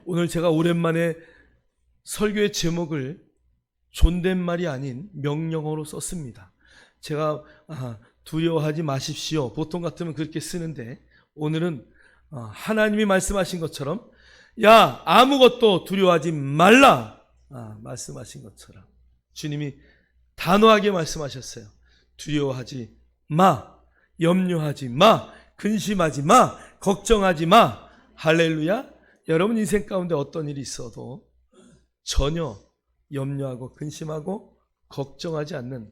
오늘 제가 오랜만에 설교의 제목을 존댓말이 아닌 명령어로 썼습니다. 제가 두려워하지 마십시오. 보통 같으면 그렇게 쓰는데 오늘은 하나님이 말씀하신 것처럼 야 아무것도 두려워하지 말라 말씀하신 것처럼 주님이 단호하게 말씀하셨어요. 두려워하지 마, 염려하지 마, 근심하지 마, 걱정하지 마. 할렐루야. 여러분 인생 가운데 어떤 일이 있어도 전혀 염려하고 근심하고 걱정하지 않는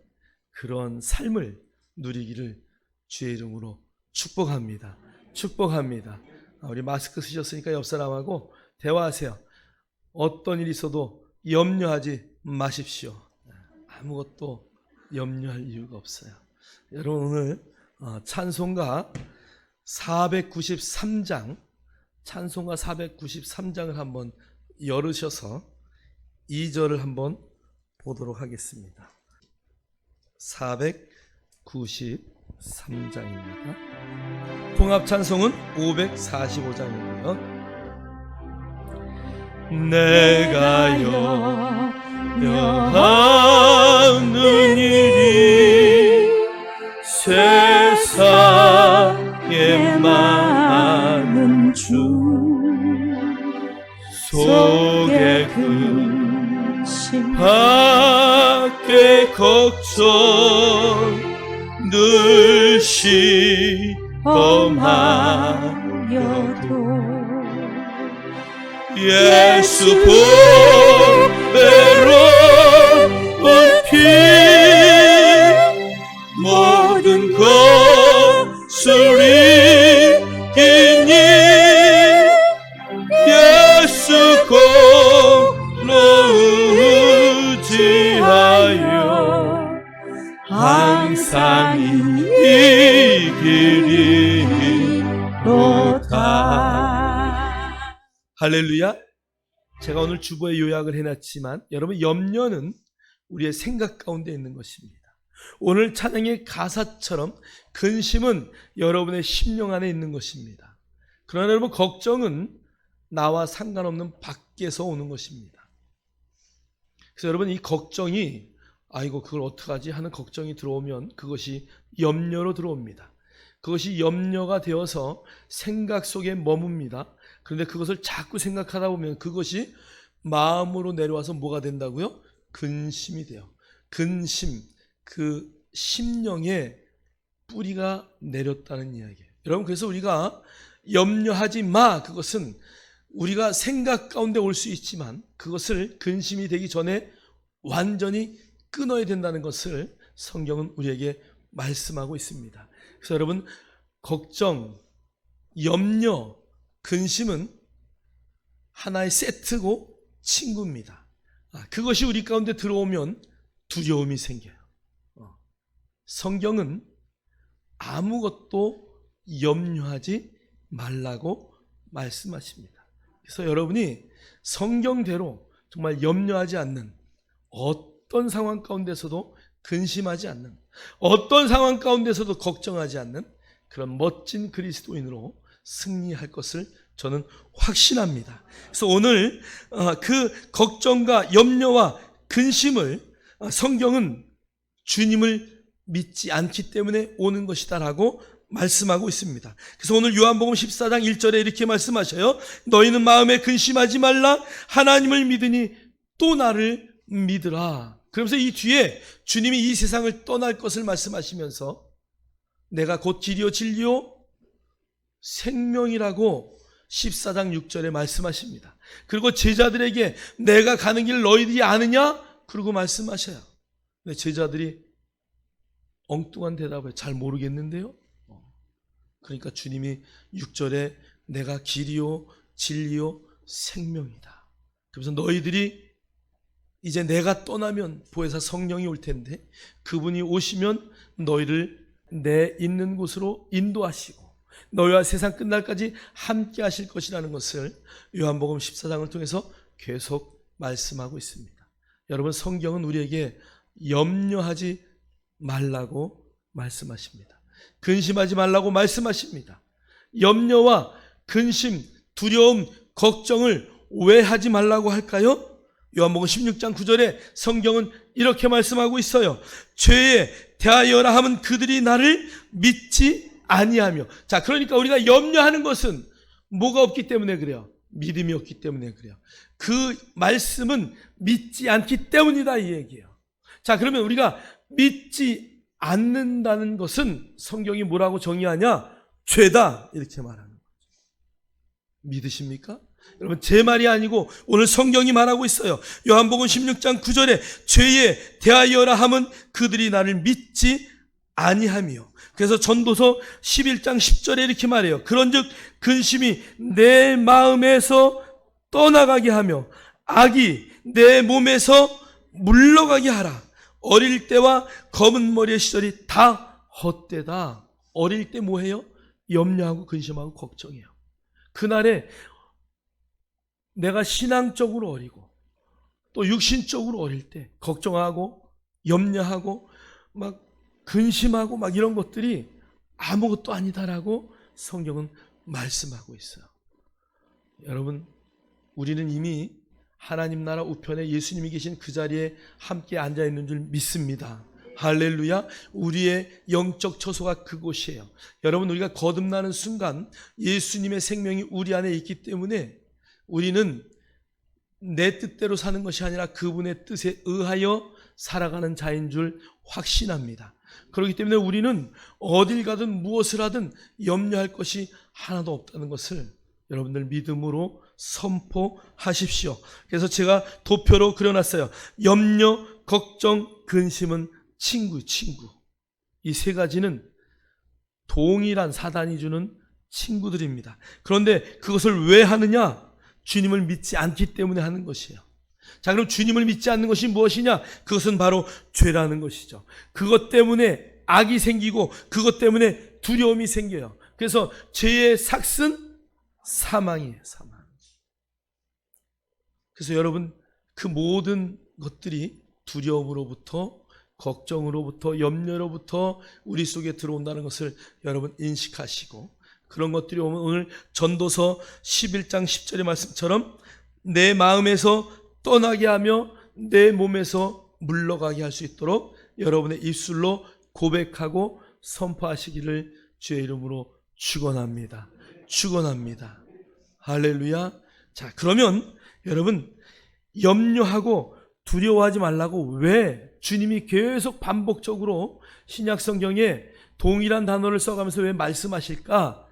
그런 삶을 누리기를 주의 이름으로 축복합니다. 축복합니다. 우리 마스크 쓰셨으니까 옆 사람하고 대화하세요. 어떤 일이 있어도 염려하지 마십시오. 아무것도 염려할 이유가 없어요. 여러분 오늘 찬송가 493장 찬송가 493장을 한번 열으셔서 2절을 한번 보도록 하겠습니다. 493장입니다. 통합찬송은 545장이고요. 내가 염려하는 일이 세상에 많은 주 속에 근심 밖에 걱정 늘 시험하여도 예수 보배로운 피 모든 것을 이기니 예수 공로 의지하여 항상 이기리로다. 할렐루야. 제가 오늘 주보에 요약을 해놨지만 여러분 염려는 우리의 생각 가운데 있는 것입니다. 오늘 찬양의 가사처럼 근심은 여러분의 심령 안에 있는 것입니다. 그러나 여러분 걱정은 나와 상관없는 밖에서 오는 것입니다. 그래서 여러분 이 걱정이 아이고 그걸 어떡하지 하는 걱정이 들어오면 그것이 염려로 들어옵니다. 그것이 염려가 되어서 생각 속에 머뭅니다. 그런데 그것을 자꾸 생각하다 보면 그것이 마음으로 내려와서 뭐가 된다고요? 근심이 돼요. 근심, 그 심령에 뿌리가 내렸다는 이야기예요. 여러분 그래서 우리가 염려하지 마, 그것은 우리가 생각 가운데 올 수 있지만 그것을 근심이 되기 전에 완전히 끊어야 된다는 것을 성경은 우리에게 말씀하고 있습니다. 그래서 여러분 걱정, 염려, 근심은 하나의 세트고 친구입니다. 그것이 우리 가운데 들어오면 두려움이 생겨요. 성경은 아무것도 염려하지 말라고 말씀하십니다. 그래서 여러분이 성경대로 정말 염려하지 않는 어떤 상황 가운데서도 근심하지 않는 어떤 상황 가운데서도 걱정하지 않는 그런 멋진 그리스도인으로 승리할 것을 저는 확신합니다. 그래서 오늘 그 걱정과 염려와 근심을 성경은 주님을 믿지 않기 때문에 오는 것이다라고 말씀하고 있습니다. 그래서 오늘 요한복음 14장 1절에 이렇게 말씀하셔요. 너희는 마음에 근심하지 말라. 하나님을 믿으니 또 나를 믿으라. 그러면서 이 뒤에 주님이 이 세상을 떠날 것을 말씀하시면서 내가 곧 길이요 진리요 생명이라고 14장 6절에 말씀하십니다. 그리고 제자들에게 내가 가는 길 너희들이 아느냐? 그러고 말씀하셔요. 근데 제자들이 엉뚱한 대답을 잘 모르겠는데요. 그러니까 주님이 6절에 내가 길이요 진리요 생명이다. 그래서 너희들이 이제 내가 떠나면 보혜사 성령이 올 텐데 그분이 오시면 너희를 내 있는 곳으로 인도하시고 너희와 세상 끝날까지 함께 하실 것이라는 것을 요한복음 14장을 통해서 계속 말씀하고 있습니다. 여러분 성경은 우리에게 염려하지 말라고 말씀하십니다. 근심하지 말라고 말씀하십니다. 염려와 근심, 두려움, 걱정을 왜 하지 말라고 할까요? 요한복음 16장 9절에 성경은 이렇게 말씀하고 있어요. 죄에 대하여라 함은 그들이 나를 믿지 아니하며. 자, 그러니까 우리가 염려하는 것은 뭐가 없기 때문에 그래요? 믿음이 없기 때문에 그래요. 그 말씀은 믿지 않기 때문이다, 이 얘기예요. 자, 그러면 우리가 믿지 않는다는 것은 성경이 뭐라고 정의하냐? 죄다, 이렇게 말하는 거죠. 믿으십니까? 여러분, 제 말이 아니고 오늘 성경이 말하고 있어요. 요한복음 16장 9절에 죄에 대하여라 함은 그들이 나를 믿지 아니하며. 그래서 전도서 11장 10절에 이렇게 말해요. 그런즉 근심이 내 마음에서 떠나가게 하며 악이 내 몸에서 물러가게 하라. 어릴 때와 검은 머리의 시절이 다 헛되다. 어릴 때 뭐해요? 염려하고 근심하고 걱정해요. 그날에 내가 신앙적으로 어리고 또 육신적으로 어릴 때 걱정하고 염려하고 막 근심하고 막 이런 것들이 아무것도 아니다라고 성경은 말씀하고 있어요. 여러분, 우리는 이미 하나님 나라 우편에 예수님이 계신 그 자리에 함께 앉아 있는 줄 믿습니다. 할렐루야. 우리의 영적 처소가 그곳이에요. 여러분, 우리가 거듭나는 순간 예수님의 생명이 우리 안에 있기 때문에 우리는 내 뜻대로 사는 것이 아니라 그분의 뜻에 의하여 살아가는 자인 줄 확신합니다. 그렇기 때문에 우리는 어딜 가든 무엇을 하든 염려할 것이 하나도 없다는 것을 여러분들 믿음으로 선포하십시오. 그래서 제가 도표로 그려놨어요. 염려, 걱정, 근심은 친구. 이 세 가지는 동일한 사단이 주는 친구들입니다. 그런데 그것을 왜 하느냐? 주님을 믿지 않기 때문에 하는 것이에요. 자, 그럼 주님을 믿지 않는 것이 무엇이냐? 그것은 바로 죄라는 것이죠. 그것 때문에 악이 생기고 그것 때문에 두려움이 생겨요. 그래서 죄의 삭은 사망이에요. 사망. 그래서 여러분, 그 모든 것들이 두려움으로부터, 걱정으로부터, 염려로부터 우리 속에 들어온다는 것을 여러분 인식하시고, 그런 것들이 오면 오늘 전도서 11장 10절의 말씀처럼 내 마음에서 떠나게 하며 내 몸에서 물러가게 할 수 있도록 여러분의 입술로 고백하고 선포하시기를 주의 이름으로 축원합니다. 축원합니다. 할렐루야. 자, 그러면 여러분, 염려하고 두려워하지 말라고 왜 주님이 계속 반복적으로 신약 성경에 동일한 단어를 써가면서 왜 말씀하실까?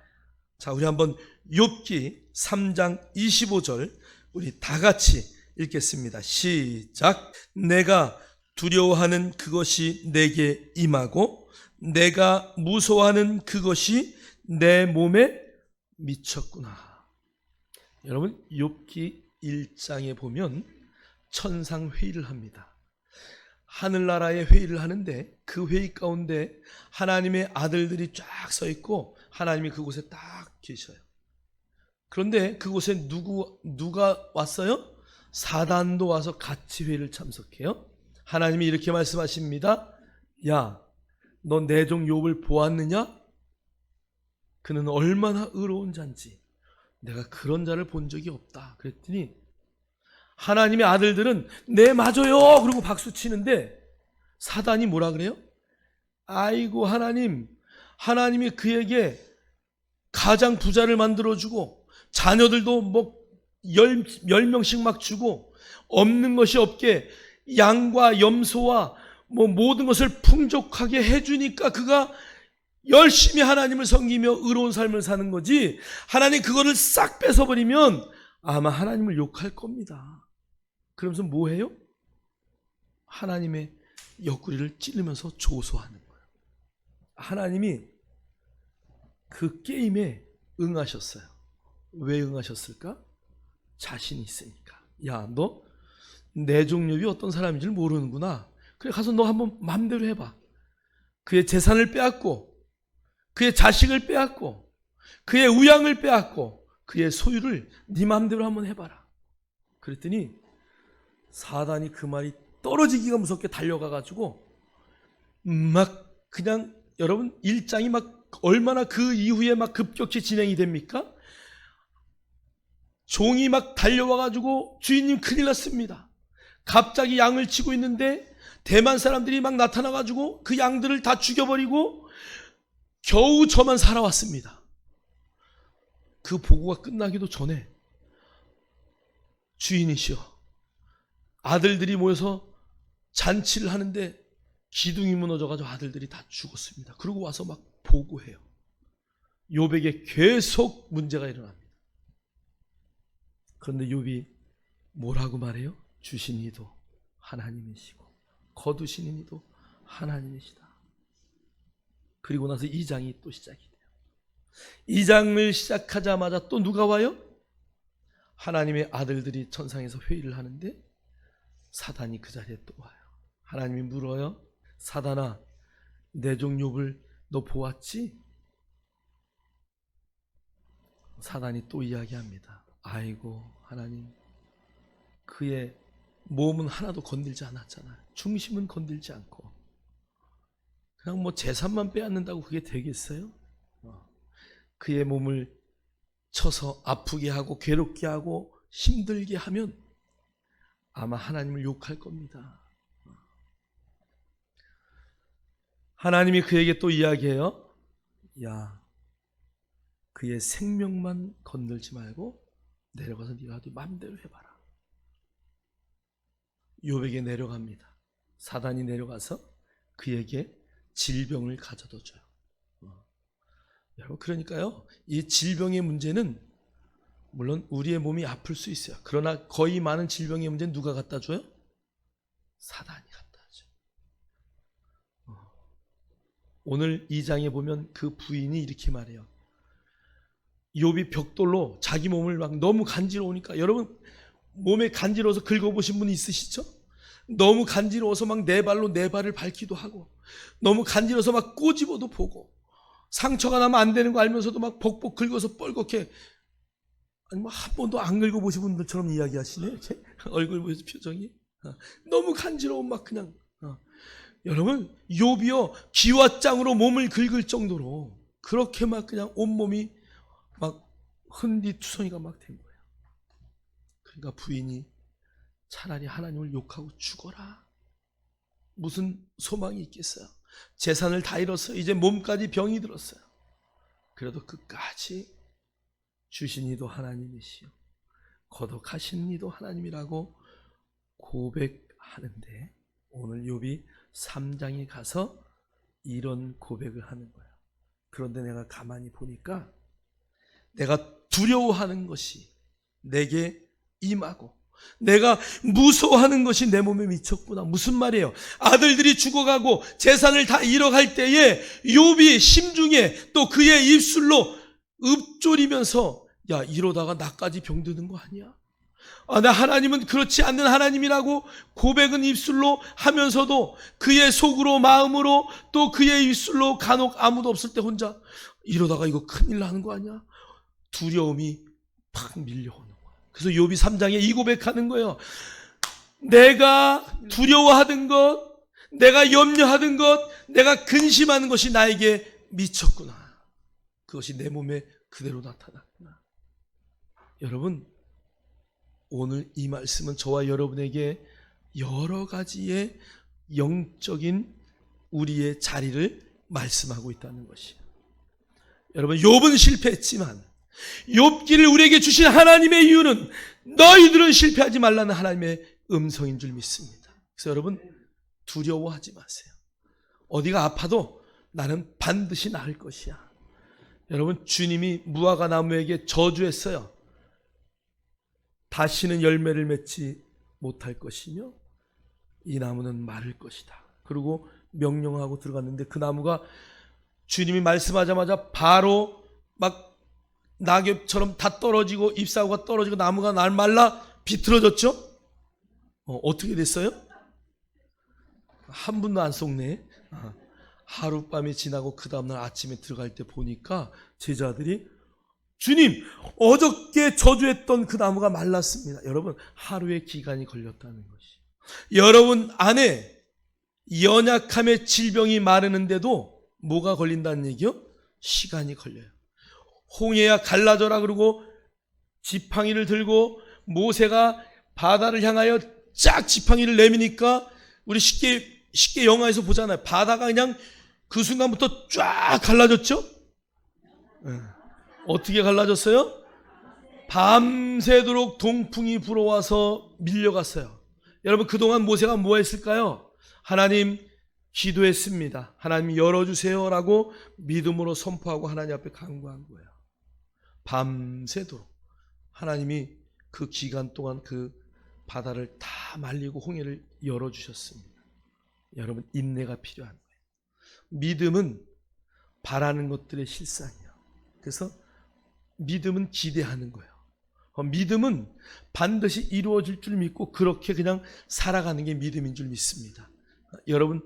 자, 우리 한번 욥기 3장 25절 우리 다 같이 읽겠습니다. 시작. 내가 두려워하는 그것이 내게 임하고 내가 무서워하는 그것이 내 몸에 미쳤구나. 여러분, 욥기 1장에 보면 천상 회의를 합니다. 하늘나라의 회의를 하는데 그 회의 가운데 하나님의 아들들이 쫙 서 있고 하나님이 그곳에 딱 계셔요. 그런데 그곳에 누가 왔어요? 사단도 와서 같이 회의를 참석해요. 하나님이 이렇게 말씀하십니다. 야, 너 내 종 욥을 보았느냐? 그는 얼마나 의로운 자인지 내가 그런 자를 본 적이 없다. 그랬더니 하나님의 아들들은 네 맞아요 그러고 박수 치는데 사단이 뭐라 그래요? 아이고 하나님이 그에게 가장 부자를 만들어주고 자녀들도 뭐 10명씩 막 주고 없는 것이 없게 양과 염소와 뭐 모든 것을 풍족하게 해주니까 그가 열심히 하나님을 섬기며 의로운 삶을 사는 거지, 하나님 그거를 싹 뺏어버리면 아마 하나님을 욕할 겁니다. 그러면서 뭐 해요? 하나님의 옆구리를 찌르면서 조소하는 거예요. 하나님이 그 게임에 응하셨어요. 왜 응하셨을까? 자신이 있으니까. 야, 너 내 종 욥이 어떤 사람인 줄 모르는구나. 그래, 가서 너 한번 마음대로 해봐. 그의 재산을 빼앗고 그의 자식을 빼앗고 그의 우양을 빼앗고 그의 소유를 네 마음대로 한번 해봐라. 그랬더니 사단이 그 말이 떨어지기가 무섭게 달려가가지고 막 그냥 여러분 일장이 막 얼마나 그 이후에 막 급격히 진행이 됩니까? 종이 막 달려와가지고 주인님 큰일 났습니다. 갑자기 양을 치고 있는데 대만 사람들이 막 나타나가지고 그 양들을 다 죽여버리고 겨우 저만 살아왔습니다. 그 보고가 끝나기도 전에 주인이시여, 아들들이 모여서 잔치를 하는데 기둥이 무너져가지고 아들들이 다 죽었습니다. 그러고 와서 막 보고해요. 욥에게 계속 문제가 일어납니다. 그런데 욥이 뭐라고 말해요? 주신 이도 하나님이시고 거두신 이도 하나님이시다. 그리고 나서 2장이 또 시작이 돼요. 2장을 시작하자마자 또 누가 와요? 하나님의 아들들이 천상에서 회의를 하는데 사단이 그 자리에 또 와요. 하나님이 물어요. 사단아, 내 종 욥을 너 보았지? 사단이 또 이야기합니다. 아이고 하나님, 그의 몸은 하나도 건들지 않았잖아요. 중심은 건들지 않고 그냥 뭐 재산만 빼앗는다고 그게 되겠어요? 그의 몸을 쳐서 아프게 하고 괴롭게 하고 힘들게 하면 아마 하나님을 욕할 겁니다. 하나님이 그에게 또 이야기해요. 야, 그의 생명만 건들지 말고 내려가서 네가 어디 마음대로 해봐라. 욥에게 내려갑니다. 사단이 내려가서 그에게 질병을 가져다 줘요. 여러분, 그러니까요, 이 질병의 문제는 물론 우리의 몸이 아플 수 있어요. 그러나 거의 많은 질병의 문제는 누가 갖다 줘요? 사단이 갖다 줘요. 오늘 2장에 보면 그 부인이 이렇게 말해요. 욥이 벽돌로 자기 몸을 막 너무 간지러우니까, 여러분 몸에 간지러워서 긁어보신 분 있으시죠? 너무 간지러워서 막 네 발로 네 발을 밟기도 하고, 너무 간지러워서 막 꼬집어도 보고, 상처가 나면 안 되는 거 알면서도 막 벅벅 긁어서 뻘겋게, 아니 뭐 한 번도 안 긁어보신 분들처럼 이야기하시네. 이렇게 얼굴 보여서 표정이 너무 간지러운 막 그냥 여러분, 욥이요 기와장으로 몸을 긁을 정도로 그렇게 막 그냥 온몸이 막 흔디투성이가 막 된 거예요. 그러니까 부인이 차라리 하나님을 욕하고 죽어라. 무슨 소망이 있겠어요? 재산을 다 잃었어요. 이제 몸까지 병이 들었어요. 그래도 끝까지 주신 이도 하나님이시요 거룩하신 이도 하나님이라고 고백하는데, 오늘 욥이 3장에 가서 이런 고백을 하는 거예요. 그런데 내가 가만히 보니까 내가 두려워하는 것이 내게 임하고 내가 무서워하는 것이 내 몸에 미쳤구나. 무슨 말이에요? 아들들이 죽어가고 재산을 다 잃어갈 때에 욥이 심중에 또 그의 입술로 읊조리면서, 야, 이러다가 나까지 병드는 거 아니야? 나 하나님은 그렇지 않는 하나님이라고 고백은 입술로 하면서도 그의 속으로 마음으로 또 그의 입술로 간혹 아무도 없을 때 혼자 이러다가 이거 큰일 나는 거 아니야? 두려움이 팍 밀려오는 거야. 그래서 욥이 3장에 이 고백하는 거예요. 내가 두려워하던 것, 내가 염려하던 것, 내가 근심하는 것이 나에게 미쳤구나. 그것이 내 몸에 그대로 나타났구나. 여러분, 오늘 이 말씀은 저와 여러분에게 여러 가지의 영적인 우리의 자리를 말씀하고 있다는 것이에요. 여러분, 욥은 실패했지만 욥기를 우리에게 주신 하나님의 이유는 너희들은 실패하지 말라는 하나님의 음성인 줄 믿습니다. 그래서 여러분, 두려워하지 마세요. 어디가 아파도 나는 반드시 나을 것이야. 여러분, 주님이 무화과 나무에게 저주했어요. 다시는 열매를 맺지 못할 것이며 이 나무는 마를 것이다. 그리고 명령하고 들어갔는데 그 나무가 주님이 말씀하자마자 바로 막 낙엽처럼 다 떨어지고 잎사구가 떨어지고 나무가 날 말라 비틀어졌죠? 어떻게 됐어요? 한 분도 안 속네. 하룻밤이 지나고 그 다음날 아침에 들어갈 때 보니까 제자들이, 주님, 어저께 저주했던 그 나무가 말랐습니다. 여러분, 하루의 기간이 걸렸다는 것이. 여러분 안에 연약함의 질병이 마르는데도 뭐가 걸린다는 얘기요? 시간이 걸려요. 홍해야 갈라져라 그러고 지팡이를 들고 모세가 바다를 향하여 쫙 지팡이를 내미니까 우리 쉽게 영화에서 보잖아요. 바다가 그냥 그 순간부터 쫙 갈라졌죠? 어떻게 갈라졌어요? 밤새도록 동풍이 불어와서 밀려갔어요. 여러분, 그동안 모세가 뭐 했을까요? 하나님, 기도했습니다. 하나님 열어주세요 라고 믿음으로 선포하고 하나님 앞에 간구한 거예요. 밤새도록 하나님이 그 기간 동안 그 바다를 다 말리고 홍해를 열어주셨습니다. 여러분, 인내가 필요한 거예요. 믿음은 바라는 것들의 실상이에요. 그래서 믿음은 기대하는 거예요. 믿음은 반드시 이루어질 줄 믿고 그렇게 그냥 살아가는 게 믿음인 줄 믿습니다. 여러분,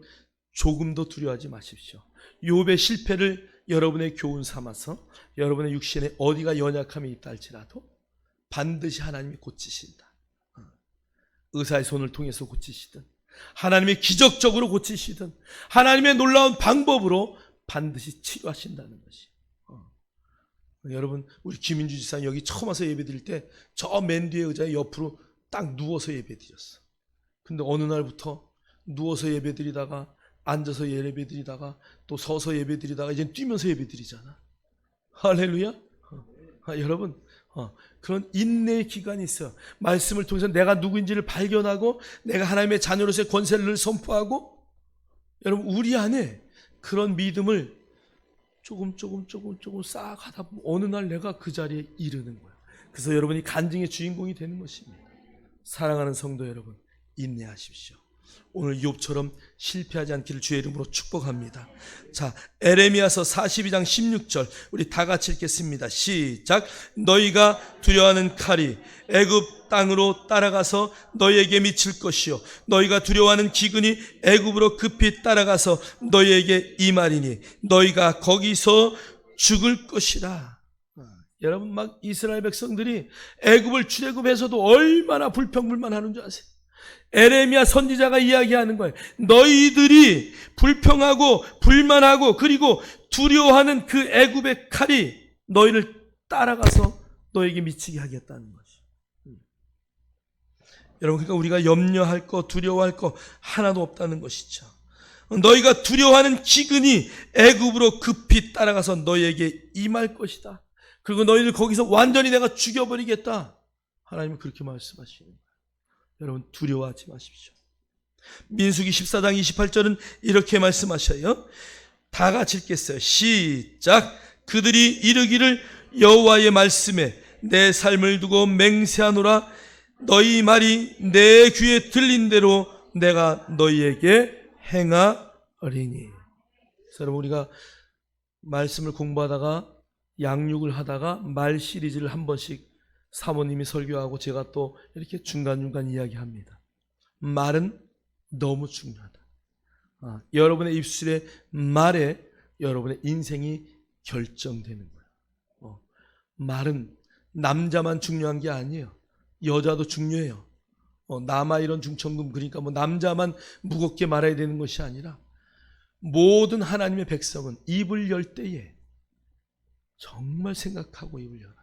조금도 두려워하지 마십시오. 욥의 실패를 여러분의 교훈 삼아서 여러분의 육신에 어디가 연약함이 있다 할지라도 반드시 하나님이 고치신다. 의사의 손을 통해서 고치시든 하나님의 기적적으로 고치시든 하나님의 놀라운 방법으로 반드시 치료하신다는 것이. 여러분, 우리 김인주 지사 여기 처음 와서 예배 드릴 때 저 맨 뒤에 의자에 옆으로 딱 누워서 예배 드렸어. 근데 어느 날부터 누워서 예배 드리다가 앉아서 예배 드리다가 또 서서 예배 드리다가 이제 뛰면서 예배 드리잖아. 할렐루야. 여러분, 그런 인내의 기간이 있어요. 말씀을 통해서 내가 누구인지를 발견하고 내가 하나님의 자녀로서의 권세를 선포하고, 여러분, 우리 안에 그런 믿음을 조금 쌓아가다 보면 어느 날 내가 그 자리에 이르는 거예요. 그래서 여러분이 간증의 주인공이 되는 것입니다. 사랑하는 성도 여러분, 인내하십시오. 오늘 욥처럼 실패하지 않기를 주의 이름으로 축복합니다. 자, 에레미야서 42장 16절 우리 다 같이 읽겠습니다. 시작. 너희가 두려워하는 칼이 애굽 땅으로 따라가서 너희에게 미칠 것이요 너희가 두려워하는 기근이 애굽으로 급히 따라가서 너희에게 임하리니 너희가 거기서 죽을 것이라. 여러분, 막 이스라엘 백성들이 애굽을 출애굽해서도 얼마나 불평불만하는 줄 아세요? 에레미야 선지자가 이야기하는 거예요. 너희들이 불평하고 불만하고 그리고 두려워하는 그 애굽의 칼이 너희를 따라가서 너에게 미치게 하겠다는 것이. 여러분, 그러니까 우리가 염려할 거, 두려워할 거 하나도 없다는 것이죠. 너희가 두려워하는 기근이 애굽으로 급히 따라가서 너희에게 임할 것이다. 그리고 너희를 거기서 완전히 내가 죽여버리겠다. 하나님은 그렇게 말씀하시는 거예요. 여러분, 두려워하지 마십시오. 민수기 14장 28절은 이렇게 말씀하셔요. 다 같이 읽겠어요. 시작. 그들이 이르기를 여호와의 말씀에 내 삶을 두고 맹세하노라. 너희 말이 내 귀에 들린 대로 내가 너희에게 행하리니. 여러분, 우리가 말씀을 공부하다가 양육을 하다가 말 시리즈를 한 번씩 사모님이 설교하고 제가 또 이렇게 중간중간 이야기합니다. 말은 너무 중요하다. 여러분의 입술의 말에 여러분의 인생이 결정되는 거예요. 말은 남자만 중요한 게 아니에요. 여자도 중요해요. 남아 이런 중천금, 그러니까 뭐 남자만 무겁게 말해야 되는 것이 아니라 모든 하나님의 백성은 입을 열 때에 정말 생각하고 입을 열어요.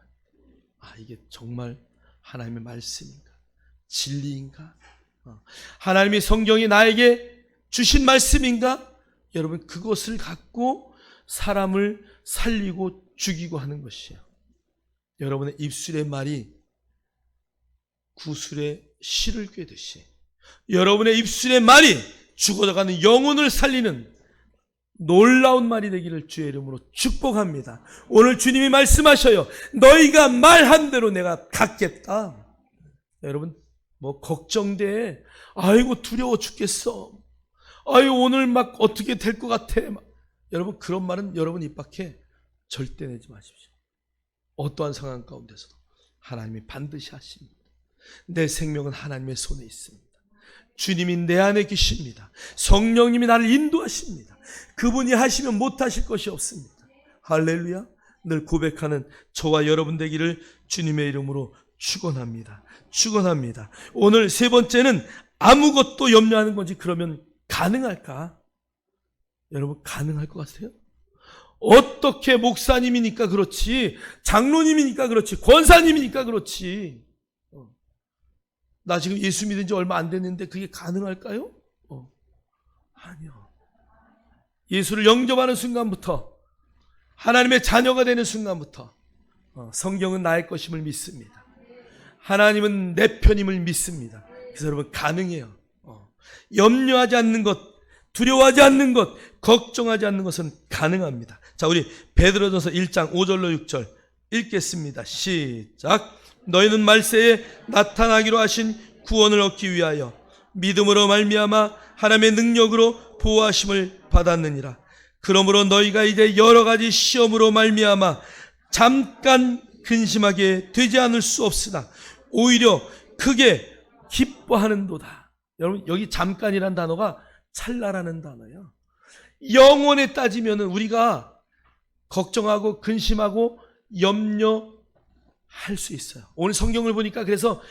이게 정말 하나님의 말씀인가? 진리인가? 하나님의 성경이 나에게 주신 말씀인가? 여러분, 그것을 갖고 사람을 살리고 죽이고 하는 것이에요. 여러분의 입술의 말이 구슬에 실을 꿰듯이 여러분의 입술의 말이 죽어가는 영혼을 살리는 놀라운 말이 되기를 주의 이름으로 축복합니다. 오늘 주님이 말씀하셔요. 너희가 말한 대로 내가 갚겠다. 여러분, 뭐 걱정돼. 아이고 두려워 죽겠어. 아이고 오늘 막 어떻게 될 것 같아. 여러분, 그런 말은 여러분 입 밖에 절대 내지 마십시오. 어떠한 상황 가운데서도 하나님이 반드시 하십니다. 내 생명은 하나님의 손에 있습니다. 주님이 내 안에 계십니다. 성령님이 나를 인도하십니다. 그분이 하시면 못하실 것이 없습니다. 할렐루야. 늘 고백하는 저와 여러분 되기를 주님의 이름으로 축원합니다. 축원합니다. 오늘 세 번째는 아무것도 염려하는 건지, 그러면 가능할까? 여러분, 가능할 것 같아요? 어떻게 목사님이니까 그렇지, 장로님이니까 그렇지, 권사님이니까 그렇지. 나 지금 예수 믿은 지 얼마 안 됐는데 그게 가능할까요? 아니요. 예수를 영접하는 순간부터, 하나님의 자녀가 되는 순간부터 성경은 나의 것임을 믿습니다. 하나님은 내 편임을 믿습니다. 그래서 여러분 가능해요. 염려하지 않는 것, 두려워하지 않는 것, 걱정하지 않는 것은 가능합니다. 자, 우리 베드로전서 1장 5절로 6절 읽겠습니다. 시작. 너희는 말세에 나타나기로 하신 구원을 얻기 위하여 믿음으로 말미암아 하나님의 능력으로 보호하심을 받았느니라. 그러므로 너희가 이제 여러 가지 시험으로 말미암아 잠깐 근심하게 되지 않을 수 없으나 오히려 크게 기뻐하는도다. 여러분, 여기 잠깐이란 단어가 찰나라는 단어예요. 영원에 따지면은 우리가 걱정하고 근심하고 염려할 수 있어요. 오늘 성경을 보니까 그래서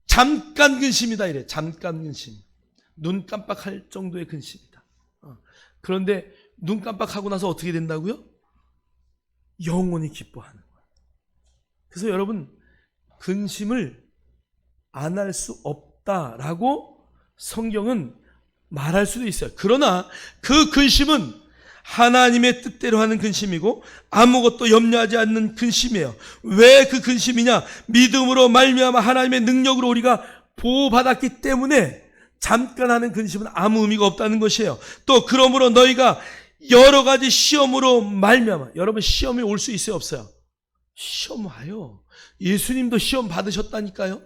잠깐 근심이다 이래. 잠깐 근심. 눈 깜빡할 정도의 근심이다. 그런데 눈 깜빡하고 나서 어떻게 된다고요? 영원히 기뻐하는 거예요. 그래서 여러분, 근심을 안 할 수 없다라고 성경은 말할 수도 있어요. 그러나 그 근심은 하나님의 뜻대로 하는 근심이고 아무것도 염려하지 않는 근심이에요. 왜 그 근심이냐? 믿음으로 말미암아 하나님의 능력으로 우리가 보호받았기 때문에 잠깐 하는 근심은 아무 의미가 없다는 것이에요. 또 그러므로 너희가 여러 가지 시험으로 말미암아, 여러분 시험이 올 수 있어요, 없어요? 시험 와요. 예수님도 시험 받으셨다니까요.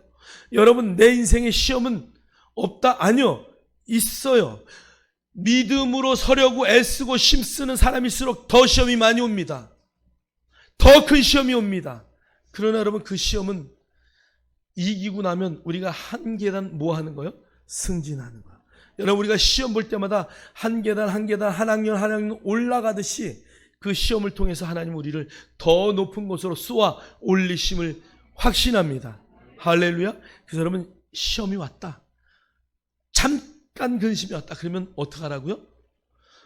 여러분, 내 인생에 시험은 없다? 아니요, 있어요. 믿음으로 서려고 애쓰고 힘쓰는 사람일수록 더 시험이 많이 옵니다. 더 큰 시험이 옵니다. 그러나 여러분, 그 시험은 이기고 나면 우리가 한 계단 뭐 하는 거예요? 승진하는 거예요. 여러분, 우리가 시험 볼 때마다 한 계단 한 계단, 한 학년 한 학년 올라가듯이 그 시험을 통해서 하나님 우리를 더 높은 곳으로 쏘아 올리심을 확신합니다. 할렐루야. 그래서 여러분, 시험이 왔다, 잠깐 근심이 왔다, 그러면 어떡하라고요?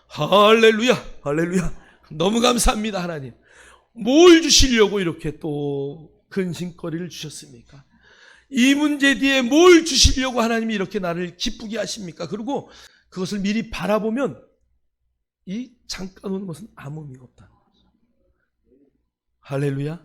할렐루야, 할렐루야. 너무 감사합니다. 하나님 뭘 주시려고 이렇게 또 근심거리를 주셨습니까? 이 문제 뒤에 뭘 주시려고 하나님이 이렇게 나를 기쁘게 하십니까? 그리고 그것을 미리 바라보면 이 잠깐 오는 것은 아무 의미가 없다는 거죠. 할렐루야.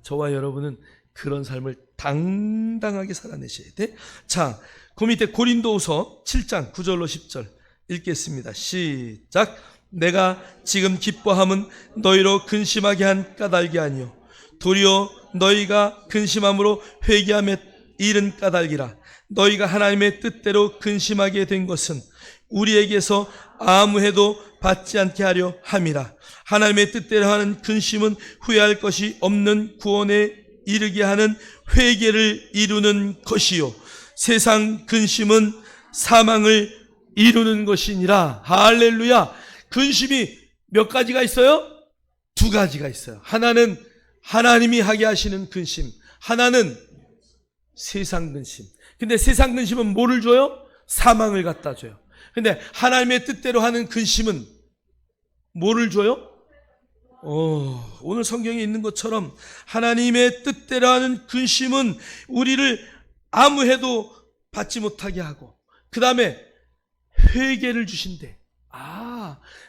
저와 여러분은 그런 삶을 당당하게 살아내셔야 돼. 자, 그 밑에 고린도후서 7장 9절로 10절 읽겠습니다. 시작. 내가 지금 기뻐함은 너희로 근심하게 한 까닭이 아니요 도리어 너희가 근심함으로 회개함에 이른 까닭이라. 너희가 하나님의 뜻대로 근심하게 된 것은 우리에게서 아무 해도 받지 않게 하려 함이라. 하나님의 뜻대로 하는 근심은 후회할 것이 없는 구원에 이르게 하는 회개를 이루는 것이요 세상 근심은 사망을 이루는 것이니라. 할렐루야. 근심이 몇 가지가 있어요? 두 가지가 있어요. 하나는 하나님이 하게 하시는 근심, 하나는 세상 근심. 근데 세상 근심은 뭐를 줘요? 사망을 갖다 줘요. 근데 하나님의 뜻대로 하는 근심은 뭐를 줘요? 오늘 성경에 있는 것처럼 하나님의 뜻대로 하는 근심은 우리를 아무 해도 받지 못하게 하고, 그 다음에 회개를 주신대.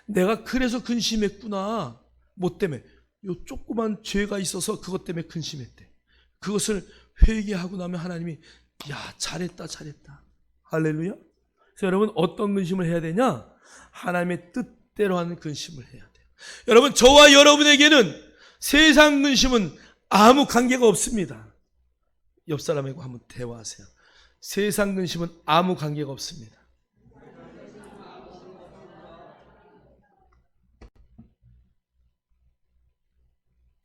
내가 그래서 근심했구나. 뭐 때문에? 요 조그만 죄가 있어서 그것 때문에 근심했대. 그것을 회개하고 나면 하나님이 잘했다 잘했다. 할렐루야. 그래서 여러분, 어떤 근심을 해야 되냐? 하나님의 뜻대로 하는 근심을 해야 돼요. 여러분, 저와 여러분에게는 세상 근심은 아무 관계가 없습니다. 옆 사람하고 한번 대화하세요. 세상 근심은 아무 관계가 없습니다.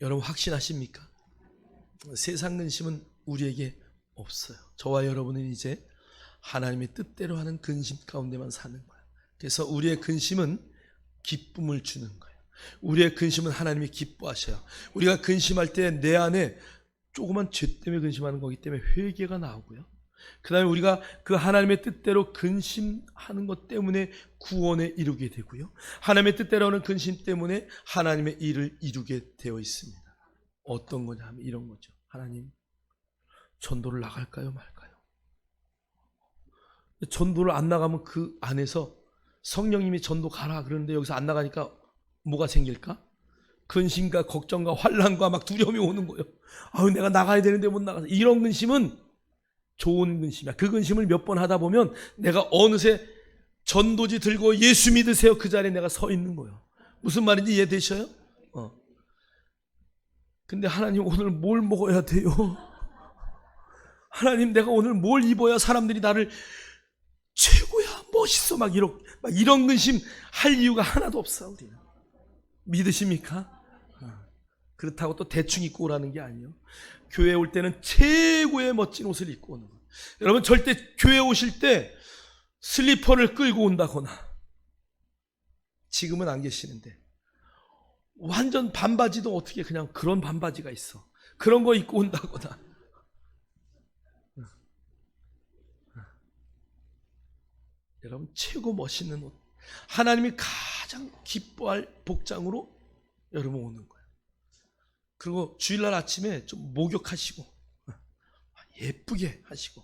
여러분 확신하십니까? 세상 근심은 우리에게 없어요. 저와 여러분은 이제 하나님의 뜻대로 하는 근심 가운데만 사는 거예요. 그래서 우리의 근심은 기쁨을 주는 거예요. 우리의 근심은 하나님이 기뻐하셔요. 우리가 근심할 때 내 안에 조그만 죄 때문에 근심하는 거기 때문에 회개가 나오고요. 그 다음에 우리가 그 하나님의 뜻대로 근심하는 것 때문에 구원에 이르게 되고요. 하나님의 뜻대로는 근심 때문에 하나님의 일을 이루게 되어 있습니다. 어떤 거냐 하면 이런 거죠. 하나님, 전도를 나갈까요 말까요? 전도를 안 나가면 그 안에서 성령님이 전도 가라 그러는데 여기서 안 나가니까 뭐가 생길까? 근심과 걱정과 환난과 막 두려움이 오는 거예요. 아유, 내가 나가야 되는데 못 나가서. 이런 근심은 좋은 근심이야. 그 근심을 몇 번 하다 보면 내가 어느새 전도지 들고 예수 믿으세요 그 자리에 내가 서 있는 거예요. 무슨 말인지 이해되셔요? 근데 하나님, 오늘 뭘 먹어야 돼요? 하나님, 내가 오늘 뭘 입어야 사람들이 나를 최고야, 멋있어, 막 이런 근심 할 이유가 하나도 없어. 우리는 믿으십니까? 그렇다고 또 대충 입고 오라는 게 아니에요. 교회에 올 때는 최고의 멋진 옷을 입고 오는 거예요. 여러분, 절대 교회 오실 때 슬리퍼를 끌고 온다거나, 지금은 안 계시는데 완전 반바지도 어떻게 그냥 그런 반바지가 있어, 그런 거 입고 온다거나. 여러분, 최고 멋있는 옷, 하나님이 가장 기뻐할 복장으로 여러분 오는 거예요. 그리고 주일날 아침에 좀 목욕하시고 예쁘게 하시고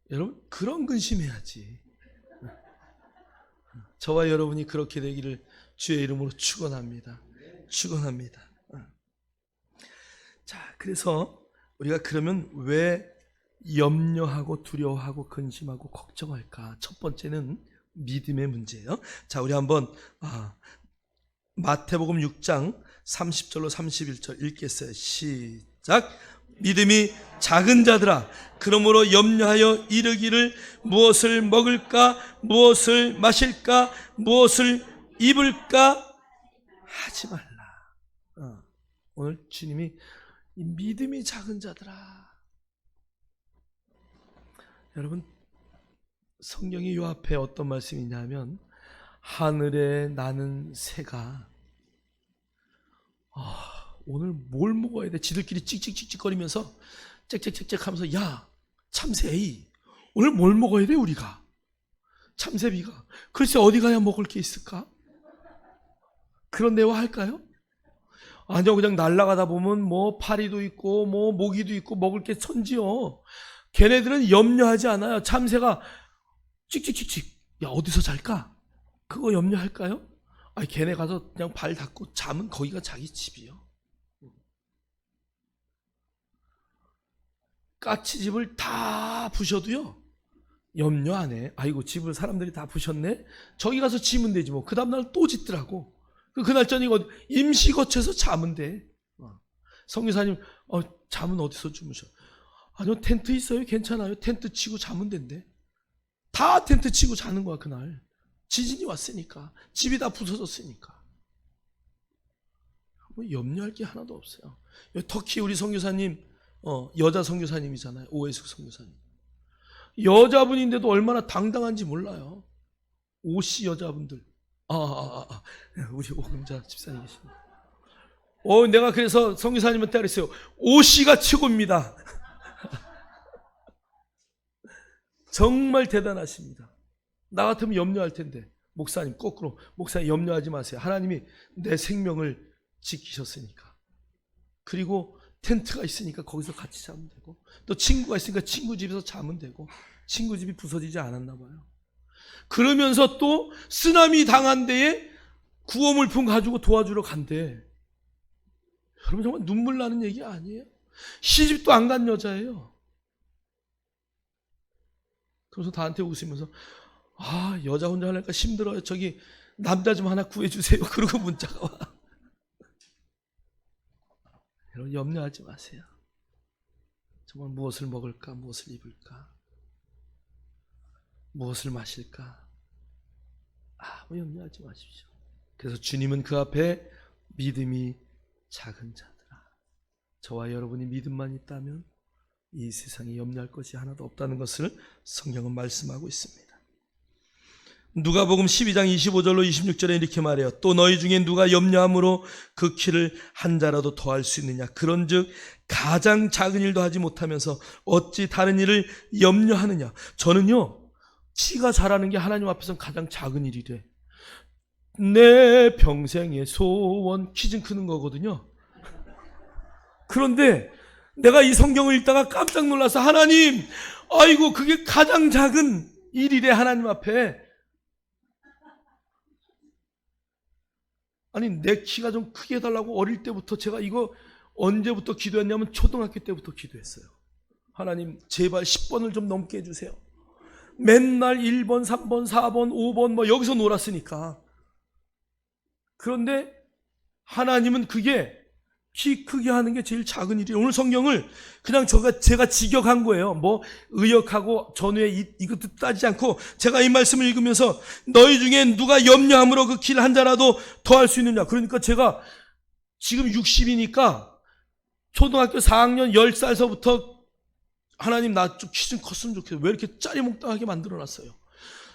여러분, 그런 근심해야지. 저와 여러분이 그렇게 되기를 주의 이름으로 축원합니다. 축원합니다. 자, 그래서 우리가 그러면 왜 염려하고 두려워하고 근심하고 걱정할까? 첫 번째는 믿음의 문제예요. 자, 우리 한번 마태복음 6장 30절로 31절 읽겠어요. 시작. 믿음이 작은 자들아, 그러므로 염려하여 이르기를 무엇을 먹을까, 무엇을 마실까, 무엇을 입을까 하지 말라. 오늘 주님이 이 믿음이 작은 자들아, 여러분, 성경이 요 앞에 어떤 말씀이냐면, 하늘에 나는 새가 오늘 뭘 먹어야 돼? 지들끼리 찍찍찍찍거리면서 짹짹짹짹 하면서, 야, 참새이, 오늘 뭘 먹어야 돼 우리가? 참새비가 글쎄 어디 가야 먹을 게 있을까? 그런 대화할까요? 아니요, 그냥 날아가다 보면 뭐 파리도 있고 뭐 모기도 있고 먹을 게 천지요. 걔네들은 염려하지 않아요. 참새가 찍찍찍찍, 야, 어디서 잘까? 그거 염려할까요? 아니, 걔네 가서 그냥 발 닿고 자면 거기가 자기 집이요. 까치집을 다 부셔도요 염려 안 해. 아이고, 집을 사람들이 다 부셨네, 저기 가서 지면 되지 뭐. 그 다음날 또 짓더라고. 그날 저녁 임시 거쳐서 자면 돼. 성교사님, 잠은 어디서 주무셔? 아니요, 텐트 있어요. 괜찮아요. 텐트 치고 자면 된대. 다 텐트 치고 자는 거야. 그날 지진이 왔으니까, 집이 다 부서졌으니까. 뭐 염려할 게 하나도 없어요. 터키 우리 선교사님, 여자 선교사님이잖아요. 오해숙 선교사님. 여자분인데도 얼마나 당당한지 몰라요. 오씨 여자분들. 우리 오금자 집사님 계십니다. 내가 그래서 선교사님한테 그랬어요. 오씨가 최고입니다. 정말 대단하십니다. 나 같으면 염려할 텐데. 목사님, 거꾸로, 목사님 염려하지 마세요. 하나님이 내 생명을 지키셨으니까. 그리고 텐트가 있으니까 거기서 같이 자면 되고, 또 친구가 있으니까 친구 집에서 자면 되고, 친구 집이 부서지지 않았나 봐요. 그러면서 또 쓰나미 당한 데에 구호물품 가지고 도와주러 간대. 여러분, 정말 눈물 나는 얘기 아니에요? 시집도 안 간 여자예요. 그래서 나한테 웃으면서, 여자 혼자 하니까 힘들어요. 저기 남자 좀 하나 구해주세요. 그러고 문자가 와. 여러분, 염려하지 마세요. 정말 무엇을 먹을까, 무엇을 입을까, 무엇을 마실까, 뭐 염려하지 마십시오. 그래서 주님은 그 앞에 믿음이 작은 자들아, 저와 여러분이 믿음만 있다면 이 세상에 염려할 것이 하나도 없다는 것을 성경은 말씀하고 있습니다. 누가복음 12장 25절로 26절에 이렇게 말해요. 또 너희 중에 누가 염려함으로 그 키를 한 자라도 더할 수 있느냐. 그런즉 가장 작은 일도 하지 못하면서 어찌 다른 일을 염려하느냐. 저는요, 키가 자라는 게 하나님 앞에서는 가장 작은 일이래. 내 평생의 소원, 키 좀 크는 거거든요. 그런데 내가 이 성경을 읽다가 깜짝 놀라서 하나님, 아이고 그게 가장 작은 일이래 하나님 앞에. 아니 내 키가 좀 크게 해달라고 어릴 때부터 제가 이거 언제부터 기도했냐면 초등학교 때부터 기도했어요. 하나님 제발 10번을 좀 넘게 해주세요. 맨날 1번, 3번, 4번, 5번 뭐 여기서 놀았으니까. 그런데 하나님은 그게 키 크게 하는 게 제일 작은 일이에요. 오늘 성경을 그냥 제가 직역한 거예요. 뭐 의역하고 전후에 이것도 따지지 않고 제가 이 말씀을 읽으면서 너희 중에 누가 염려함으로 그 길 한 자라도 더할 수 있느냐. 그러니까 제가 지금 60이니까 초등학교 4학년 10살서부터 하나님 나 좀 키 좀 컸으면 좋겠어요. 왜 이렇게 짜리몽땅하게 만들어놨어요.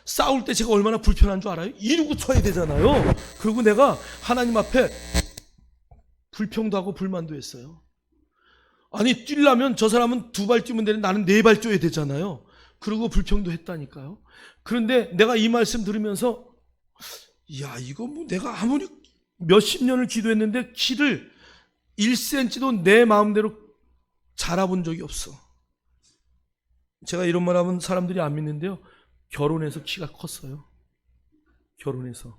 싸울 때 제가 얼마나 불편한 줄 알아요? 이러고 쳐야 되잖아요. 그리고 내가 하나님 앞에 불평도 하고 불만도 했어요. 아니 뛰려면 저 사람은 2발 뛰면 되는데 나는 4발 뛰어야 되잖아요. 그리고 불평도 했다니까요. 그런데 내가 이 말씀 들으면서 야 이거 뭐 내가 아무리 몇십 년을 기도했는데 키를 1cm도 내 마음대로 자라본 적이 없어. 제가 이런 말 하면 사람들이 안 믿는데요. 결혼해서 키가 컸어요. 결혼해서.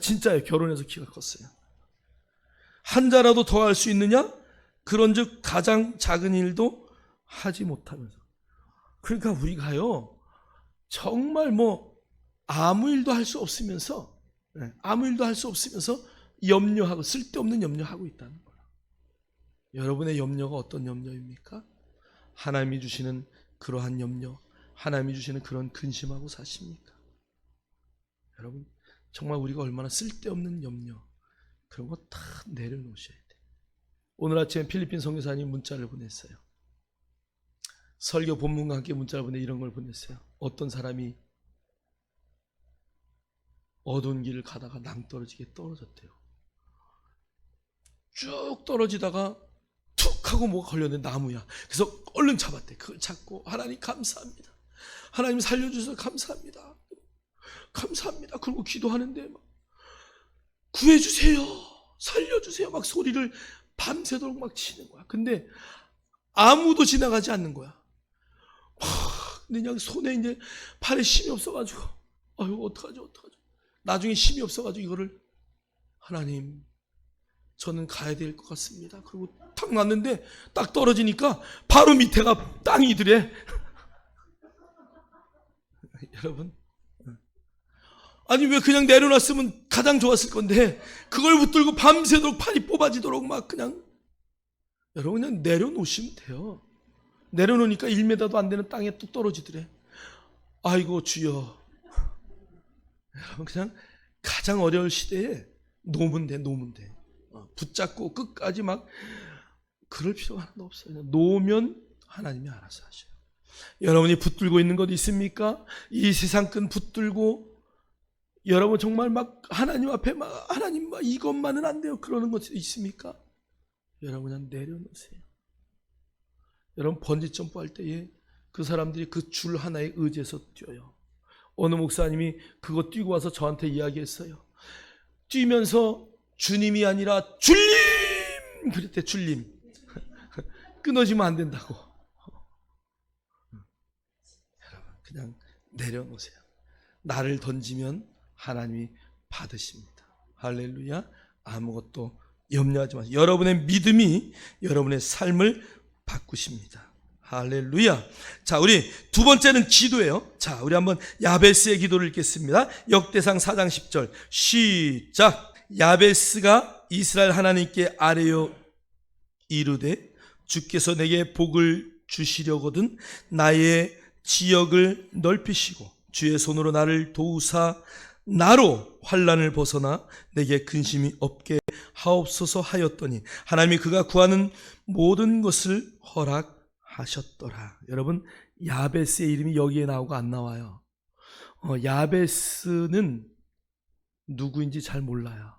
진짜예요. 결혼해서 키가 컸어요. 한 자라도 더 할 수 있느냐? 그런즉 가장 작은 일도 하지 못하면서. 그러니까 우리가요 정말 뭐 아무 일도 할 수 없으면서 염려하고 쓸데없는 염려하고 있다는 거예요. 여러분의 염려가 어떤 염려입니까? 하나님이 주시는 그러한 염려, 하나님이 주시는 그런 근심하고 사십니까? 여러분 정말 우리가 얼마나 쓸데없는 염려 그런 거 다 내려놓으셔야 돼요. 오늘 아침에 필리핀 선교사님 문자를 보냈어요. 설교 본문과 함께 문자를 보내 이런 걸 보냈어요. 어떤 사람이 어두운 길을 가다가 낭떠러지게 떨어졌대요. 쭉 떨어지다가 툭 하고 뭐가 걸렸는데 나무야. 그래서 얼른 잡았대. 그걸 잡고 하나님 감사합니다. 하나님 살려주셔서 감사합니다. 감사합니다. 그리고 기도하는데 막 구해주세요. 살려주세요. 막 소리를 밤새도록 막 치는 거야. 근데 아무도 지나가지 않는 거야. 근데 그냥 손에 이제 팔에 힘이 없어가지고 아유 어떡하죠. 나중에 힘이 없어가지고 이거를 하나님 저는 가야 될 것 같습니다. 그리고 탁 놨는데 딱 떨어지니까 바로 밑에가 땅이더래. 여러분 아니 왜 그냥 내려놨으면 가장 좋았을 건데 그걸 붙들고 밤새도록 팔이 뽑아지도록 막 그냥 여러분 그냥 내려놓으시면 돼요. 내려놓으니까 1m도 안 되는 땅에 뚝 떨어지더래. 아이고 주여. 여러분 그냥 가장 어려울 시대에 놓으면 돼. 붙잡고 끝까지 막 그럴 필요가 하나도 없어요. 그냥 놓으면 하나님이 알아서 하셔요. 여러분이 붙들고 있는 것 있습니까? 이 세상 끈 붙들고 여러분 정말 막 하나님 앞에 막 하나님 막 이것만은 안 돼요 그러는 것 있습니까? 여러분 그냥 내려놓으세요. 여러분 번지 점프 할 때에 그 사람들이 그 줄 하나에 의지해서 뛰어요. 어느 목사님이 그거 뛰고 와서 저한테 이야기했어요. 뛰면서 주님이 아니라 줄님 그랬대. 줄님 끊어지면 안 된다고. 여러분 그냥 내려놓으세요. 나를 던지면 하나님이 받으십니다. 할렐루야. 아무것도 염려하지 마세요. 여러분의 믿음이 여러분의 삶을 바꾸십니다. 할렐루야. 자, 우리 두 번째는 기도예요. 자, 우리 한번 야베스의 기도를 읽겠습니다. 역대상 4장 10절 시작. 야베스가 이스라엘 하나님께 아뢰어 이르되 주께서 내게 복을 주시려거든 나의 지역을 넓히시고 주의 손으로 나를 도우사 나로 환난을 벗어나 내게 근심이 없게 하옵소서 하였더니 하나님이 그가 구하는 모든 것을 허락하셨더라. 여러분 야베스의 이름이 여기에 나오고 안 나와요. 야베스는 누구인지 잘 몰라요.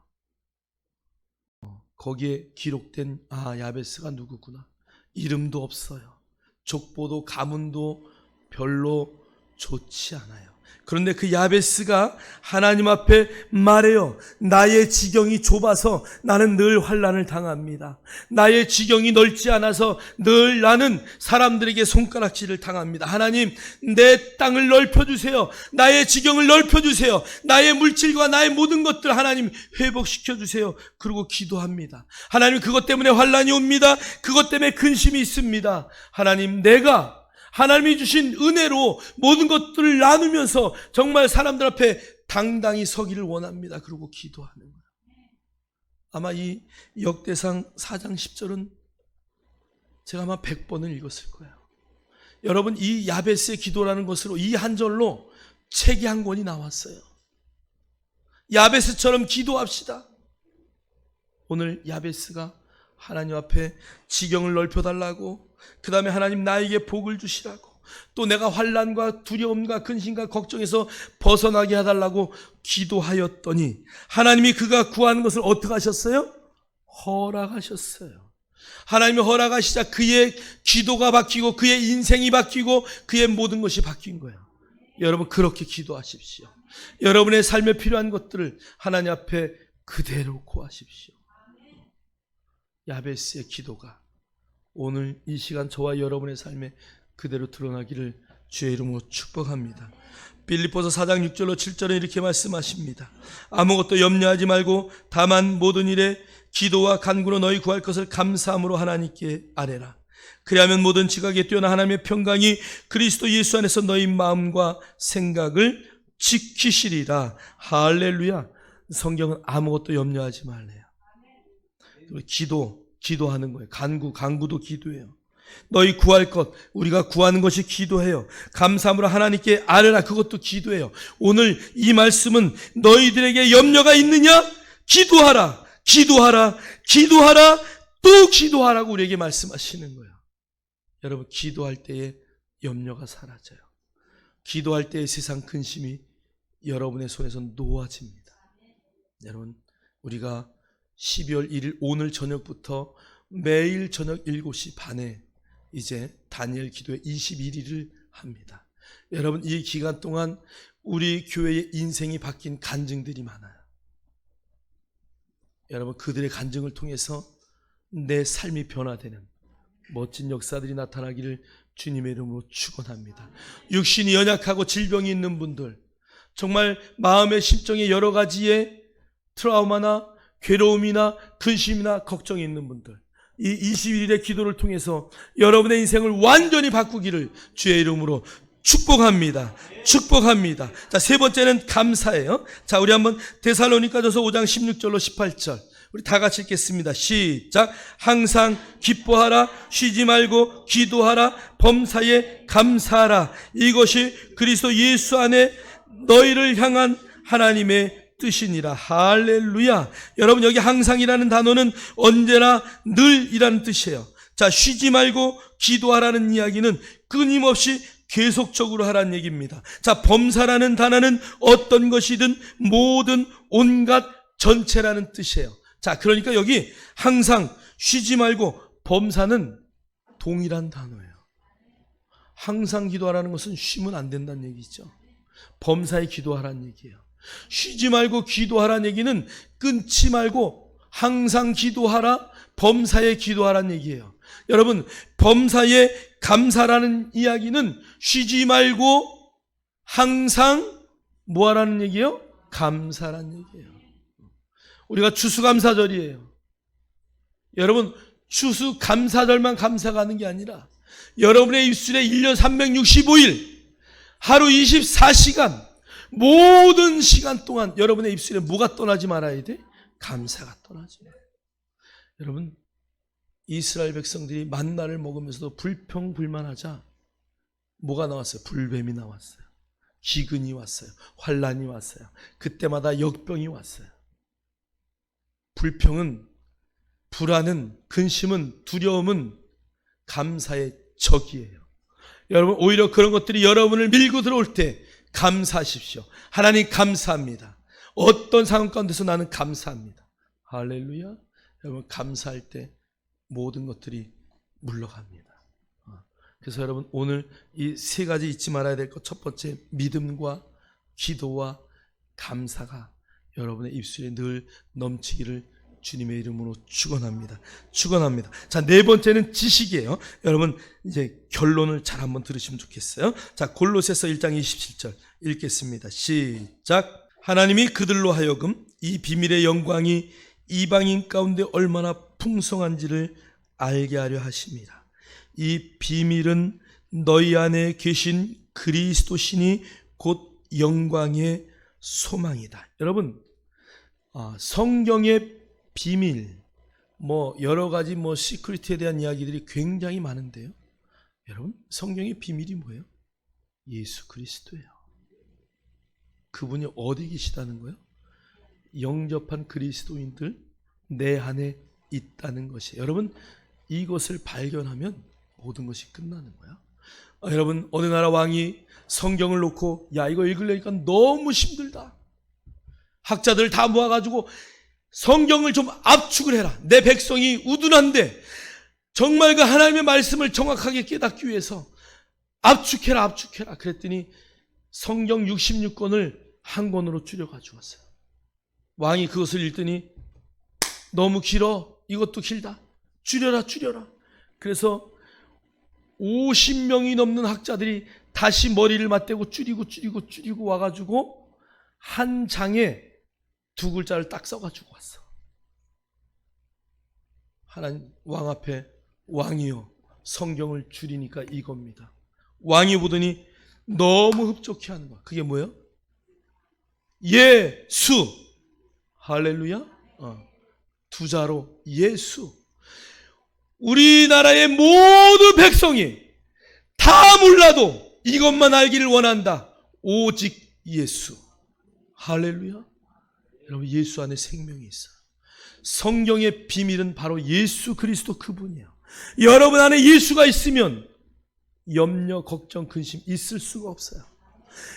거기에 기록된 야베스가 누구구나. 이름도 없어요. 족보도 가문도 별로 좋지 않아요. 그런데 그 야베스가 하나님 앞에 말해요. 나의 지경이 좁아서 나는 늘 환난을 당합니다. 나의 지경이 넓지 않아서 늘 나는 사람들에게 손가락질을 당합니다. 하나님, 내 땅을 넓혀주세요. 나의 지경을 넓혀주세요. 나의 물질과 나의 모든 것들 하나님 회복시켜주세요. 그리고 기도합니다. 하나님, 그것 때문에 환난이 옵니다. 그것 때문에 근심이 있습니다. 하나님, 내가 하나님이 주신 은혜로 모든 것들을 나누면서 정말 사람들 앞에 당당히 서기를 원합니다. 그리고 기도하는 거예요. 아마 이 역대상 4장 10절은 제가 아마 100번을 읽었을 거예요. 여러분, 이 야베스의 기도라는 것으로 이 한 절로 책이 한 권이 나왔어요. 야베스처럼 기도합시다. 오늘 야베스가 하나님 앞에 지경을 넓혀달라고, 그 다음에 하나님 나에게 복을 주시라고, 또 내가 환난과 두려움과 근심과 걱정에서 벗어나게 해달라고 기도하였더니 하나님이 그가 구하는 것을 어떻게 하셨어요? 허락하셨어요. 하나님이 허락하시자 그의 기도가 바뀌고 그의 인생이 바뀌고 그의 모든 것이 바뀐 거예요. 여러분, 그렇게 기도하십시오. 여러분의 삶에 필요한 것들을 하나님 앞에 그대로 구하십시오. 야베스의 기도가 오늘 이 시간 저와 여러분의 삶에 그대로 드러나기를 주의 이름으로 축복합니다. 빌립보서 4장 6절로 7절에 이렇게 말씀하십니다. 아무것도 염려하지 말고 다만 모든 일에 기도와 간구로 너희 구할 것을 감사함으로 하나님께 아뢰라. 그리하면 모든 지각에 뛰어난 하나님의 평강이 그리스도 예수 안에서 너희 마음과 생각을 지키시리라. 할렐루야. 성경은 아무것도 염려하지 말래요. 기도하는 거예요. 간구도 기도해요. 너희 구할 것, 우리가 구하는 것이 기도해요. 감사함으로 하나님께 아뢰라. 그것도 기도해요. 오늘 이 말씀은 너희들에게 염려가 있느냐? 기도하라. 기도하라. 기도하라. 또 기도하라고 우리에게 말씀하시는 거예요. 여러분, 기도할 때에 염려가 사라져요. 기도할 때의 세상 근심이 여러분의 손에서 놓아집니다. 여러분, 우리가 12월 1일 오늘 저녁부터 매일 저녁 7시 반에 이제 다니엘 기도회 21일을 합니다. 여러분, 이 기간 동안 우리 교회의 인생이 바뀐 간증들이 많아요. 여러분, 그들의 간증을 통해서 내 삶이 변화되는 멋진 역사들이 나타나기를 주님의 이름으로 축원합니다. 육신이 연약하고 질병이 있는 분들, 정말 마음의 심정에 여러 가지의 트라우마나 괴로움이나 근심이나 걱정이 있는 분들, 이 21일의 기도를 통해서 여러분의 인생을 완전히 바꾸기를 주의 이름으로 축복합니다. 축복합니다. 자, 세 번째는 감사예요. 자, 우리 한번 데살로니가전서 5장 16절로 18절 우리 다 같이 읽겠습니다. 시작. 항상 기뻐하라. 쉬지 말고 기도하라. 범사에 감사하라. 이것이 그리스도 예수 안에 너희를 향한 하나님의 뜻이니라. 할렐루야. 여러분, 여기 항상이라는 단어는 언제나 늘이라는 뜻이에요. 자, 쉬지 말고 기도하라는 이야기는 끊임없이 계속적으로 하라는 얘기입니다. 자, 범사라는 단어는 어떤 것이든 모든 온갖 전체라는 뜻이에요. 자, 그러니까 여기 항상 쉬지 말고 범사는 동일한 단어예요. 항상 기도하라는 것은 쉬면 안 된다는 얘기죠. 범사에 기도하라는 얘기예요. 쉬지 말고 기도하라는 얘기는 끊지 말고 항상 기도하라, 범사에 기도하라는 얘기예요. 여러분, 범사에 감사라는 이야기는 쉬지 말고 항상 뭐 하라는 얘기예요? 감사라는 얘기예요. 우리가 추수감사절이에요. 여러분, 추수감사절만 감사가 하는 게 아니라 여러분의 입술에 1년 365일 하루 24시간 모든 시간 동안 여러분의 입술에 뭐가 떠나지 말아야 돼? 감사가 떠나지 말아야 돼. 여러분, 이스라엘 백성들이 만나를 먹으면서도 불평불만하자 뭐가 나왔어요? 불뱀이 나왔어요. 기근이 왔어요. 환난이 왔어요. 그때마다 역병이 왔어요. 불평은, 불안은, 근심은, 두려움은 감사의 적이에요. 여러분, 오히려 그런 것들이 여러분을 밀고 들어올 때 감사하십시오. 하나님 감사합니다. 어떤 상황 가운데서 나는 감사합니다. 할렐루야. 여러분 감사할 때 모든 것들이 물러갑니다. 그래서 여러분 오늘 이 세 가지 잊지 말아야 될 것, 첫 번째 믿음과 기도와 감사가 여러분의 입술에 늘 넘치기를 주님의 이름으로 축원합니다. 축원합니다. 자, 네 번째는 지식이에요. 여러분 이제 결론을 잘 한번 들으시면 좋겠어요. 자, 골로새서 1장 27절 읽겠습니다. 시작. 하나님이 그들로 하여금 이 비밀의 영광이 이방인 가운데 얼마나 풍성한지를 알게 하려 하십니다. 이 비밀은 너희 안에 계신 그리스도시니 곧 영광의 소망이다. 여러분, 성경의 비밀, 여러 가지 시크릿에 대한 이야기들이 굉장히 많은데요. 여러분, 성경의 비밀이 뭐예요? 예수 그리스도예요. 그분이 어디 계시다는 거예요? 영접한 그리스도인들 내 안에 있다는 것이에요. 여러분, 이것을 발견하면 모든 것이 끝나는 거야. 여러분, 어느 나라 왕이 성경을 놓고 야, 이거 읽으려니까 너무 힘들다. 학자들 다 모아가지고 성경을 좀 압축을 해라. 내 백성이 우둔한데 정말 그 하나님의 말씀을 정확하게 깨닫기 위해서 압축해라. 그랬더니 성경 66권을 한 권으로 줄여가지고 왔어요. 왕이 그것을 읽더니 너무 길어. 이것도 길다. 줄여라. 그래서 50명이 넘는 학자들이 다시 머리를 맞대고 줄이고 와가지고 한 장에 두 글자를 딱 써가지고 왔어. 하나님 왕 앞에 왕이요 성경을 줄이니까 이겁니다. 왕이 보더니 너무 흡족해 하는 거야. 그게 뭐예요? 예수. 할렐루야. 두 자로 예수. 우리나라의 모든 백성이 다 몰라도 이것만 알기를 원한다. 오직 예수. 할렐루야. 여러분, 예수 안에 생명이 있어요. 성경의 비밀은 바로 예수 그리스도 그분이에요. 여러분 안에 예수가 있으면 염려, 걱정, 근심 있을 수가 없어요.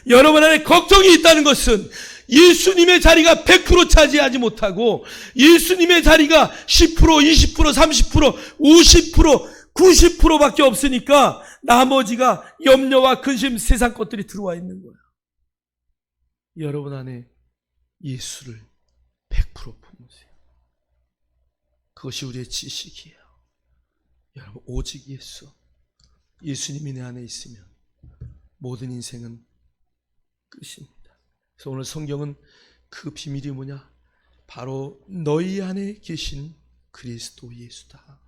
여러분 안에 걱정이 있다는 것은 예수님의 자리가 100% 차지하지 못하고 예수님의 자리가 10%, 20%, 30%, 50%, 90%밖에 없으니까 나머지가 염려와 근심, 세상 것들이 들어와 있는 거예요. 여러분 안에 예수를 100% 품으세요. 그것이 우리의 지식이에요. 여러분, 오직 예수. 예수님이 내 안에 있으면 모든 인생은 끝입니다. 그래서 오늘 성경은 그 비밀이 뭐냐? 바로 너희 안에 계신 그리스도 예수다.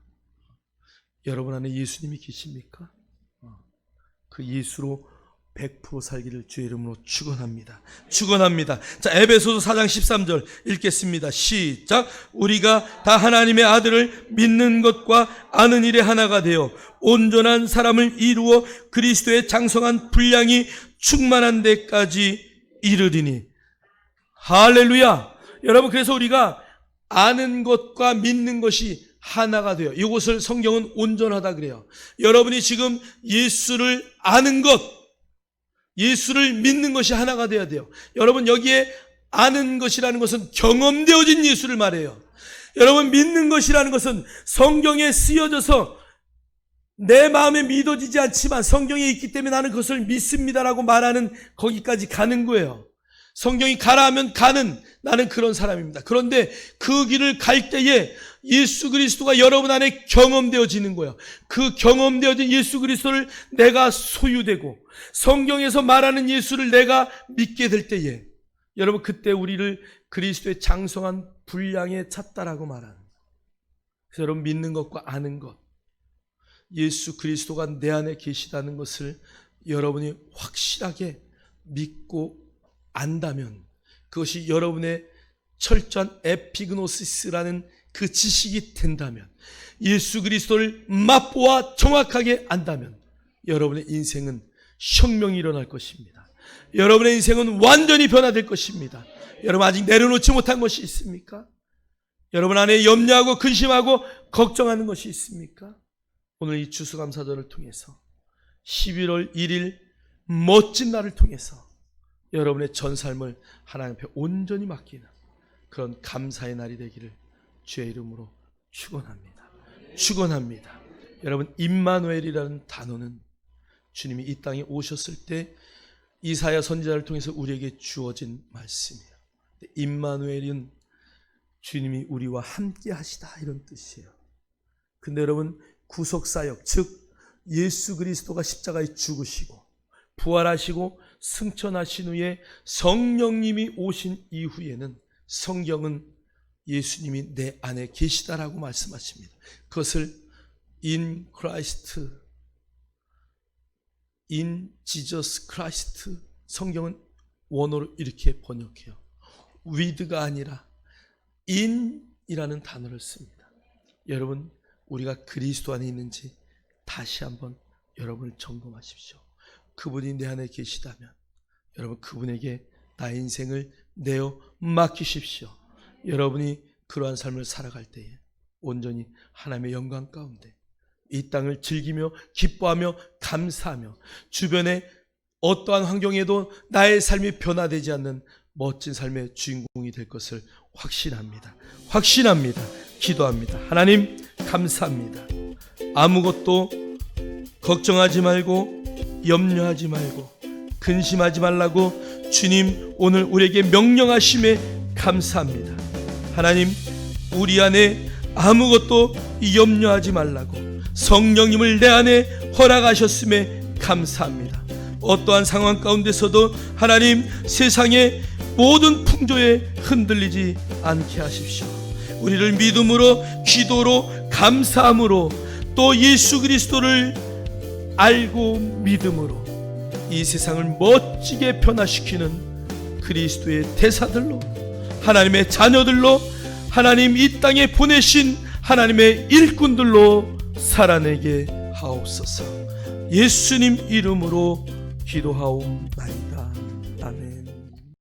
여러분 안에 예수님이 계십니까? 그 예수로 100% 살기를 주의 이름으로 축원합니다. 자, 에베소서 4장 13절 읽겠습니다. 시작. 우리가 다 하나님의 아들을 믿는 것과 아는 일에 하나가 되어 온전한 사람을 이루어 그리스도의 장성한 분량이 충만한 데까지 이르리니. 할렐루야. 여러분, 그래서 우리가 아는 것과 믿는 것이 하나가 돼요. 이것을 성경은 온전하다 그래요. 여러분이 지금 예수를 아는 것, 예수를 믿는 것이 하나가 돼야 돼요. 여러분, 여기에 아는 것이라는 것은 경험되어진 예수를 말해요. 여러분, 믿는 것이라는 것은 성경에 쓰여져서 내 마음에 믿어지지 않지만 성경에 있기 때문에 나는 그것을 믿습니다라고 말하는 거기까지 가는 거예요. 성경이 가라 하면 가는 나는 그런 사람입니다. 그런데 그 길을 갈 때에 예수 그리스도가 여러분 안에 경험되어지는 거예요. 그 경험되어진 예수 그리스도를 내가 소유되고 성경에서 말하는 예수를 내가 믿게 될 때에 여러분, 그때 우리를 그리스도의 장성한 분량에 찼다라고 말하는 거예요. 그래서 여러분, 믿는 것과 아는 것, 예수 그리스도가 내 안에 계시다는 것을 여러분이 확실하게 믿고 안다면 그것이 여러분의 철저한 에피그노시스라는 그 지식이 된다면, 예수 그리스도를 맛보아 정확하게 안다면 여러분의 인생은 혁명이 일어날 것입니다. 여러분의 인생은 완전히 변화될 것입니다. 여러분, 아직 내려놓지 못한 것이 있습니까? 여러분 안에 염려하고 근심하고 걱정하는 것이 있습니까? 오늘 이 추수감사절을 통해서 11월 1일 멋진 날을 통해서 여러분의 전 삶을 하나님 앞에 온전히 맡기는 그런 감사의 날이 되기를 주의 이름으로 축원합니다. 축원합니다. 여러분, 임마누엘이라는 단어는 주님이 이 땅에 오셨을 때 이사야 선지자를 통해서 우리에게 주어진 말씀이에요. 임마누엘은 주님이 우리와 함께 하시다, 이런 뜻이에요. 근데 여러분, 구속사역, 즉 예수 그리스도가 십자가에 죽으시고 부활하시고 승천하신 후에 성령님이 오신 이후에는 성경은 예수님이 내 안에 계시다라고 말씀하십니다. 그것을 in Christ, in Jesus Christ, 성경은 원어로 이렇게 번역해요. with가 아니라 in이라는 단어를 씁니다. 여러분, 우리가 그리스도 안에 있는지 다시 한번 여러분을 점검하십시오. 그분이 내 안에 계시다면 여러분, 그분에게 나의 인생을 내어 맡기십시오. 여러분이 그러한 삶을 살아갈 때에 온전히 하나님의 영광 가운데 이 땅을 즐기며 기뻐하며 감사하며 주변에 어떠한 환경에도 나의 삶이 변화되지 않는 멋진 삶의 주인공이 될 것을 확신합니다. 확신합니다. 기도합니다. 하나님 감사합니다. 아무것도 걱정하지 말고 염려하지 말고 근심하지 말라고 주님 오늘 우리에게 명령하심에 감사합니다. 하나님, 우리 안에 아무것도 염려하지 말라고 성령님을 내 안에 허락하셨음에 감사합니다. 어떠한 상황 가운데서도 하나님, 세상의 모든 풍조에 흔들리지 않게 하십시오. 우리를 믿음으로, 기도로, 감사함으로, 또 예수 그리스도를 알고 믿음으로 이 세상을 멋지게 변화시키는 그리스도의 대사들로, 하나님의 자녀들로, 하나님 이 땅에 보내신 하나님의 일꾼들로 살아내게 하옵소서. 예수님 이름으로 기도하옵나이다.